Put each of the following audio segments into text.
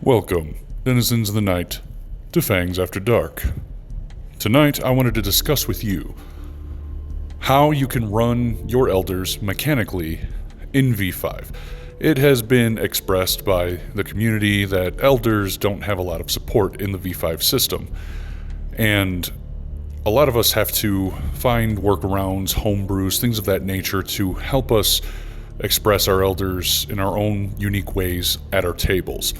Welcome, denizens of the night, to Fangs After Dark. Tonight, I wanted to discuss with you how you can run your elders mechanically in V5. It has been expressed by the community that elders don't have a lot of support in the V5 system, and a lot of us have to find workarounds, homebrews, things of that nature to help us express our elders in our own unique ways at our tables.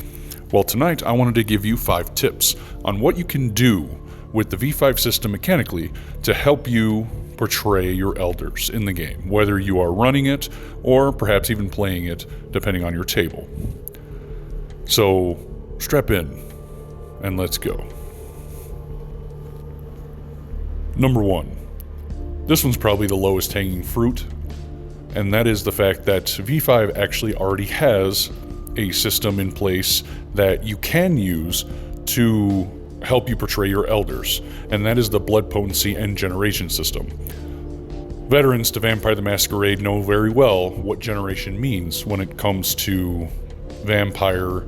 Well, tonight I wanted to give you 5 tips on what you can do with the V5 system mechanically to help you portray your elders in the game, whether you are running it or perhaps even playing it, depending on your table. So, strap in and let's go. Number 1. This one's probably the lowest hanging fruit, and that is the fact that V5 actually already has a system in place that you can use to help you portray your elders, and that is the blood potency and generation system. Veterans to Vampire the Masquerade know very well what generation means when it comes to vampire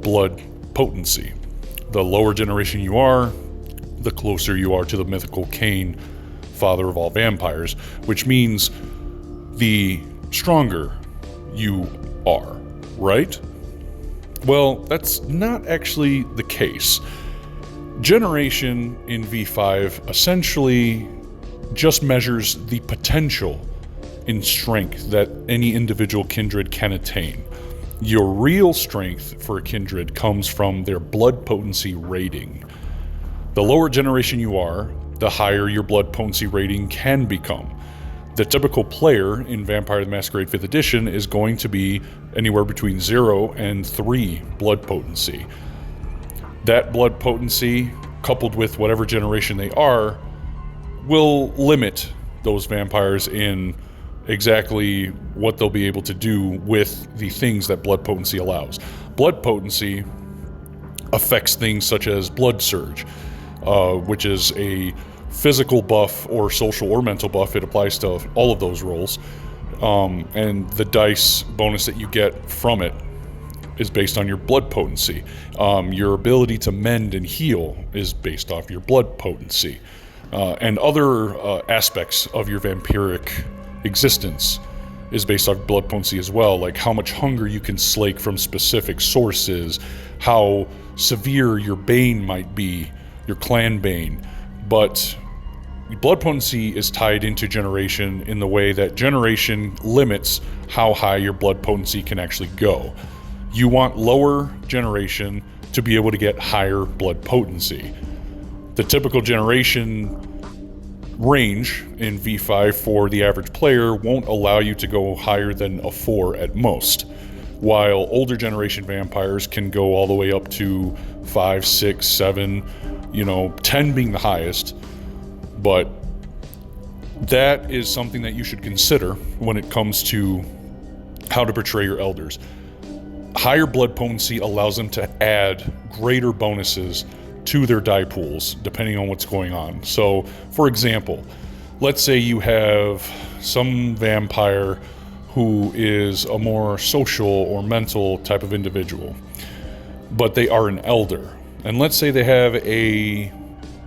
blood potency. The lower generation you are, the closer you are to the mythical Cain, father of all vampires, which means the stronger you are, right? Well, that's not actually the case. Generation in V5 essentially just measures the potential in strength that any individual kindred can attain. Your real strength for a kindred comes from their blood potency rating. The lower generation you are, the higher your blood potency rating can become. The typical player in Vampire the Masquerade 5th Edition is going to be anywhere between 0 and 3 blood potency. That blood potency, coupled with whatever generation they are, will limit those vampires in exactly what they'll be able to do with the things that blood potency allows. Blood potency affects things such as blood surge, which is a physical buff or social or mental buff. It applies to all of those roles, and the dice bonus that you get from it is based on your blood potency. Your ability to mend and heal is based off your blood potency, and other aspects of your vampiric existence is based off blood potency as well, like how much hunger you can slake from specific sources, how severe your bane might be, your clan bane. But blood potency is tied into generation in the way that generation limits how high your blood potency can actually go. You want lower generation to be able to get higher blood potency. The typical generation range in V5 for the average player won't allow you to go higher than a 4 at most, while older generation vampires can go all the way up to 5, 6, 7, 10 being the highest. But that is something that you should consider when it comes to how to portray your elders. Higher blood potency allows them to add greater bonuses to their die pools depending on what's going on. So, for example, let's say you have some vampire who is a more social or mental type of individual, but they are an elder. And let's say they have a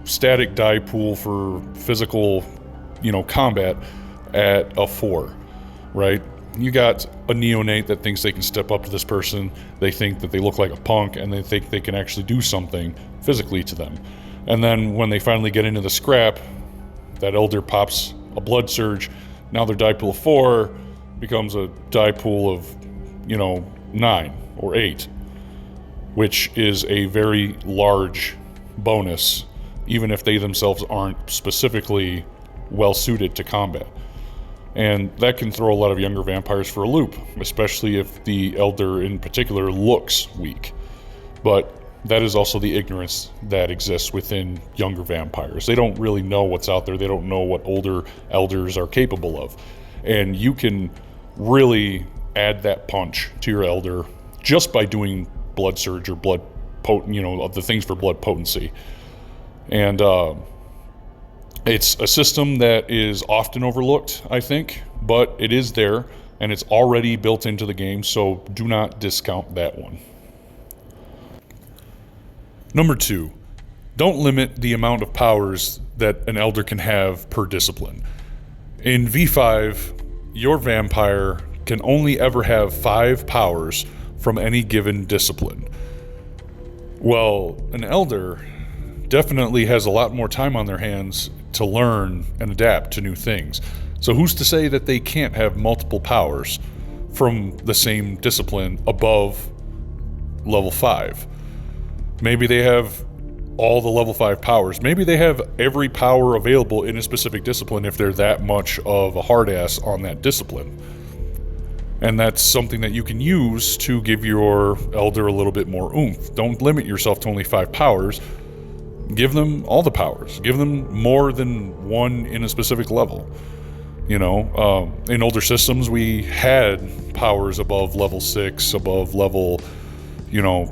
static die pool for physical, combat at a 4, right? You got a neonate that thinks they can step up to this person. They think that they look like a punk, and they think they can actually do something physically to them. And then when they finally get into the scrap, that elder pops a blood surge. Now their die pool of 4 becomes a die pool of, 9 or 8. Which is a very large bonus, even if they themselves aren't specifically well suited to combat. And that can throw a lot of younger vampires for a loop, especially if the elder in particular looks weak. But that is also the ignorance that exists within younger vampires. They don't really know what's out there. They don't know what older elders are capable of. And you can really add that punch to your elder just by doing blood surge or blood potent, of the things for blood potency. And it's a system that is often overlooked, I think, but it is there, and it's already built into the game, so do not discount that one. Number 2, don't limit the amount of powers that an elder can have per discipline. In V5, your vampire can only ever have 5 powers from any given discipline. Well, an elder definitely has a lot more time on their hands to learn and adapt to new things. So who's to say that they can't have multiple powers from the same discipline above level 5? Maybe they have all the level 5 powers. Maybe they have every power available in a specific discipline if they're that much of a hard ass on that discipline. And that's something that you can use to give your elder a little bit more oomph. Don't limit yourself to only 5 powers. Give them all the powers. Give them more than one in a specific level. You know, in older systems, we had powers above level 6, above level,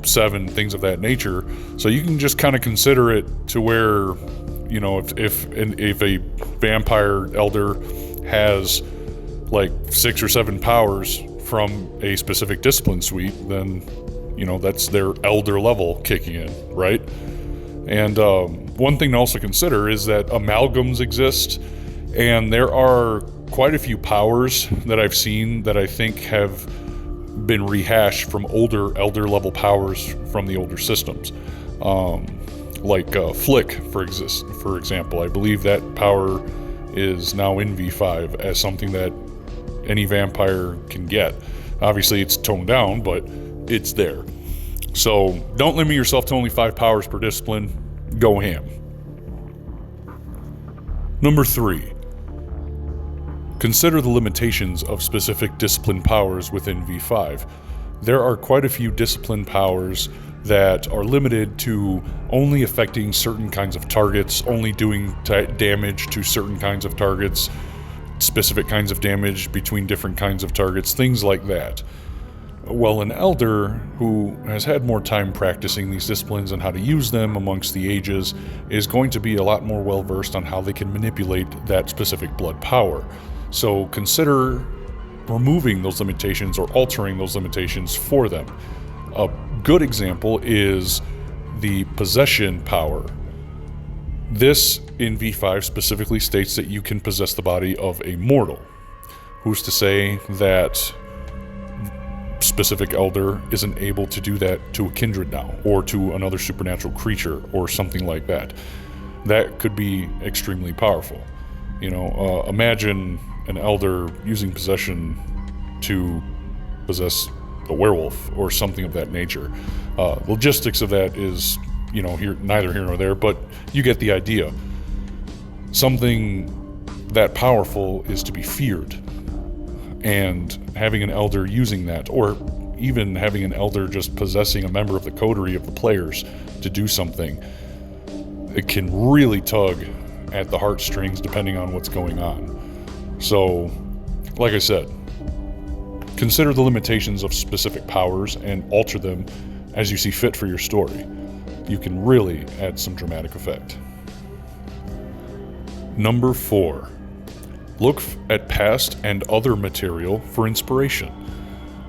7, things of that nature. So you can just kind of consider it to where, if a vampire elder has like 6 or 7 powers from a specific discipline suite, then, that's their elder level kicking in, right? And one thing to also consider is that amalgams exist, and there are quite a few powers that I've seen that I think have been rehashed from older elder level powers from the older systems. Like Flick, for example. I believe that power is now in V5 as something that any vampire can get. Obviously it's toned down, but it's there. So don't limit yourself to only 5 powers per discipline. Go ham. Number 3, consider the limitations of specific discipline powers within V5. There are quite a few discipline powers that are limited to only affecting certain kinds of targets, only doing damage to certain kinds of targets, specific kinds of damage between different kinds of targets, things like that. Well, an elder who has had more time practicing these disciplines and how to use them amongst the ages is going to be a lot more well-versed on how they can manipulate that specific blood power. So consider removing those limitations or altering those limitations for them. A good example is the possession power. This in V5 specifically states that you can possess the body of a mortal. Who's to say that specific elder isn't able to do that to a kindred now, or to another supernatural creature, or something like that? That could be extremely powerful. Imagine an elder using possession to possess a werewolf or something of that nature. Logistics of that is, neither here nor there, but you get the idea. Something that powerful is to be feared. And having an elder using that, or even having an elder just possessing a member of the coterie of the players to do something, it can really tug at the heartstrings depending on what's going on. So, like I said, consider the limitations of specific powers and alter them as you see fit for your story. You can really add some dramatic effect. Number 4. Look at past and other material for inspiration.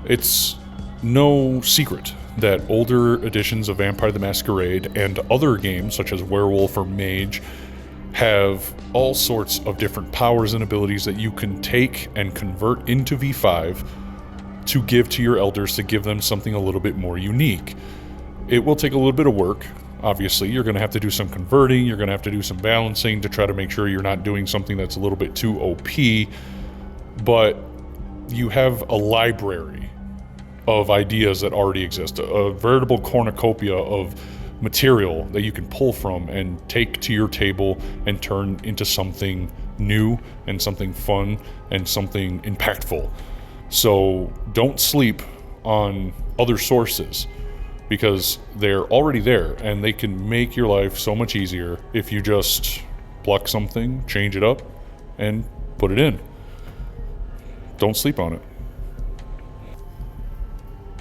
It's no secret that older editions of Vampire the Masquerade and other games such as Werewolf or Mage have all sorts of different powers and abilities that you can take and convert into V5 to give to your elders to give them something a little bit more unique. It will take a little bit of work. Obviously, you're going to have to do some converting, you're going to have to do some balancing to try to make sure you're not doing something that's a little bit too OP, but you have a library of ideas that already exist, a veritable cornucopia of material that you can pull from and take to your table and turn into something new and something fun and something impactful. So don't sleep on other sources, because they're already there and they can make your life so much easier if you just pluck something, change it up, and put it in. Don't sleep on it.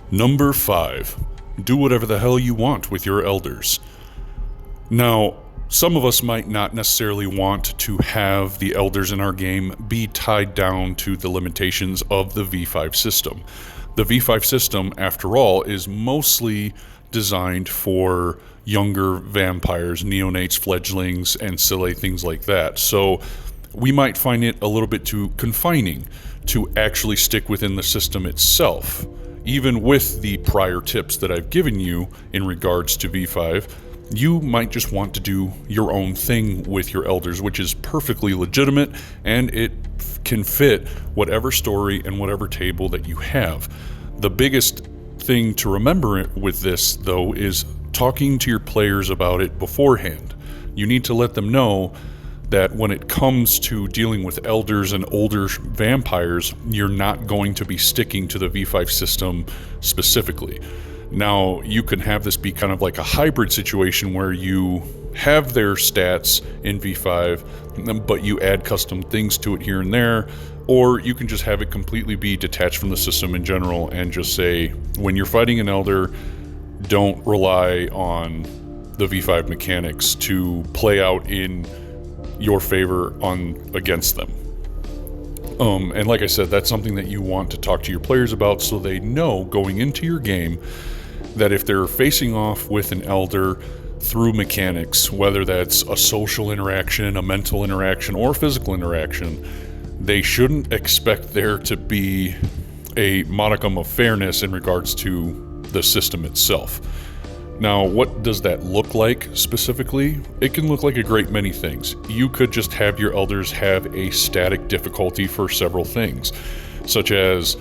Number 5. Do whatever the hell you want with your elders. Now, some of us might not necessarily want to have the elders in our game be tied down to the limitations of the V5 system. The V5 system, after all, is mostly designed for younger vampires, neonates, fledglings, and silly things like that. So we might find it a little bit too confining to actually stick within the system itself. Even with the prior tips that I've given you in regards to V5, you might just want to do your own thing with your elders, which is perfectly legitimate, and it can fit whatever story and whatever table that you have. The biggest thing to remember with this, though, is talking to your players about it beforehand. You need to let them know that when it comes to dealing with elders and older vampires, you're not going to be sticking to the V5 system specifically. Now, you can have this be kind of like a hybrid situation where you have their stats in V5, but you add custom things to it here and there, or you can just have it completely be detached from the system in general and just say, when you're fighting an elder, don't rely on the V5 mechanics to play out in your favor against them. And like I said, that's something that you want to talk to your players about, so they know going into your game that if they're facing off with an elder through mechanics, whether that's a social interaction, a mental interaction, or a physical interaction, they shouldn't expect there to be a modicum of fairness in regards to the system itself. Now, what does that look like specifically? It can look like a great many things. You could just have your elders have a static difficulty for several things, such as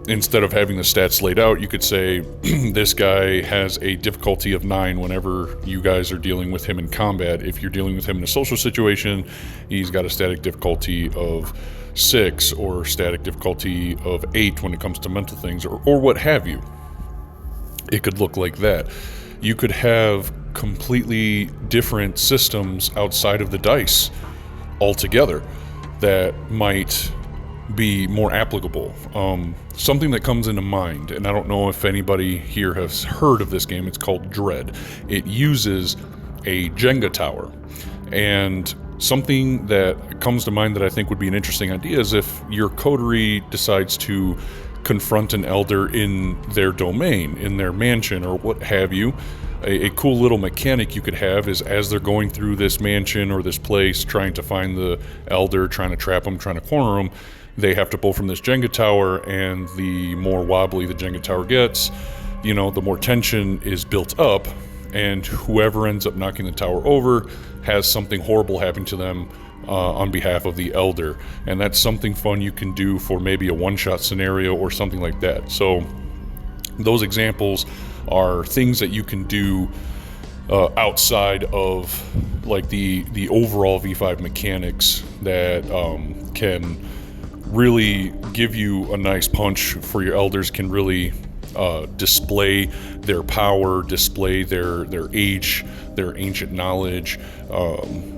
instead of having the stats laid out, you could say this guy has a difficulty of 9 whenever you guys are dealing with him in combat. If you're dealing with him in a social situation, he's got a static difficulty of 6 or static difficulty of 8 when it comes to mental things, or what have you. It could look like that. You could have completely different systems outside of the dice altogether that might be more applicable. Something that comes into mind, and I don't know if anybody here has heard of this game, it's called Dread. It uses a Jenga tower, and something that comes to mind that I think would be an interesting idea is if your coterie decides to confront an elder in their domain, in their mansion, or what have you. A cool little mechanic you could have is as they're going through this mansion or this place, trying to find the elder, trying to trap them, trying to corner them, they have to pull from this Jenga tower, and the more wobbly the Jenga tower gets, the more tension is built up, and whoever ends up knocking the tower over has something horrible happen to them on behalf of the elder. And that's something fun you can do for maybe a one-shot scenario or something like that. So those examples are things that you can do outside of like the overall V5 mechanics that can really give you a nice punch for your elders, can really display their power, display their age, their ancient knowledge,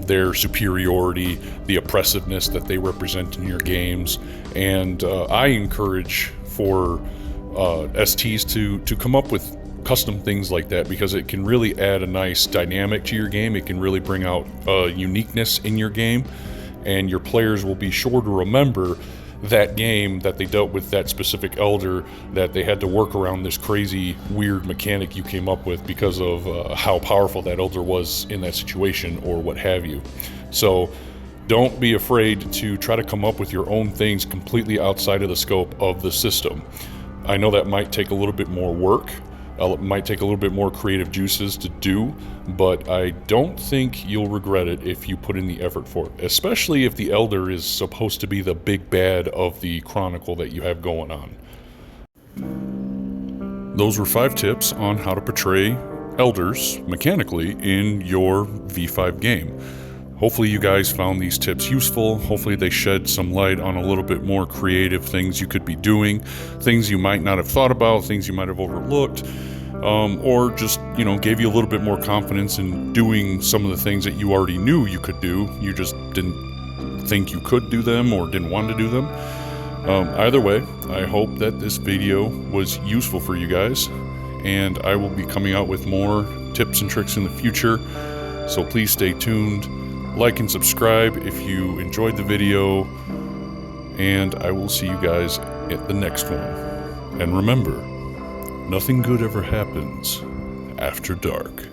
their superiority, the oppressiveness that they represent in your games. And I encourage for STs to come up with custom things like that, because it can really add a nice dynamic to your game. It can really bring out uniqueness in your game, and your players will be sure to remember that game that they dealt with that specific elder, that they had to work around this crazy weird mechanic you came up with because of how powerful that elder was in that situation, or what have you. So don't be afraid to try to come up with your own things completely outside of the scope of the system. I know that might take a little bit more work, it might take a little bit more creative juices to do, but I don't think you'll regret it if you put in the effort for it, especially if the elder is supposed to be the big bad of the chronicle that you have going on. Those were 5 tips on how to portray elders mechanically in your V5 game. Hopefully you guys found these tips useful. Hopefully they shed some light on a little bit more creative things you could be doing, things you might not have thought about, things you might have overlooked, or just, gave you a little bit more confidence in doing some of the things that you already knew you could do. You just didn't think you could do them or didn't want to do them. Either way, I hope that this video was useful for you guys, and I will be coming out with more tips and tricks in the future, so please stay tuned. Like and subscribe if you enjoyed the video, and I will see you guys at the next one. And remember, nothing good ever happens after dark.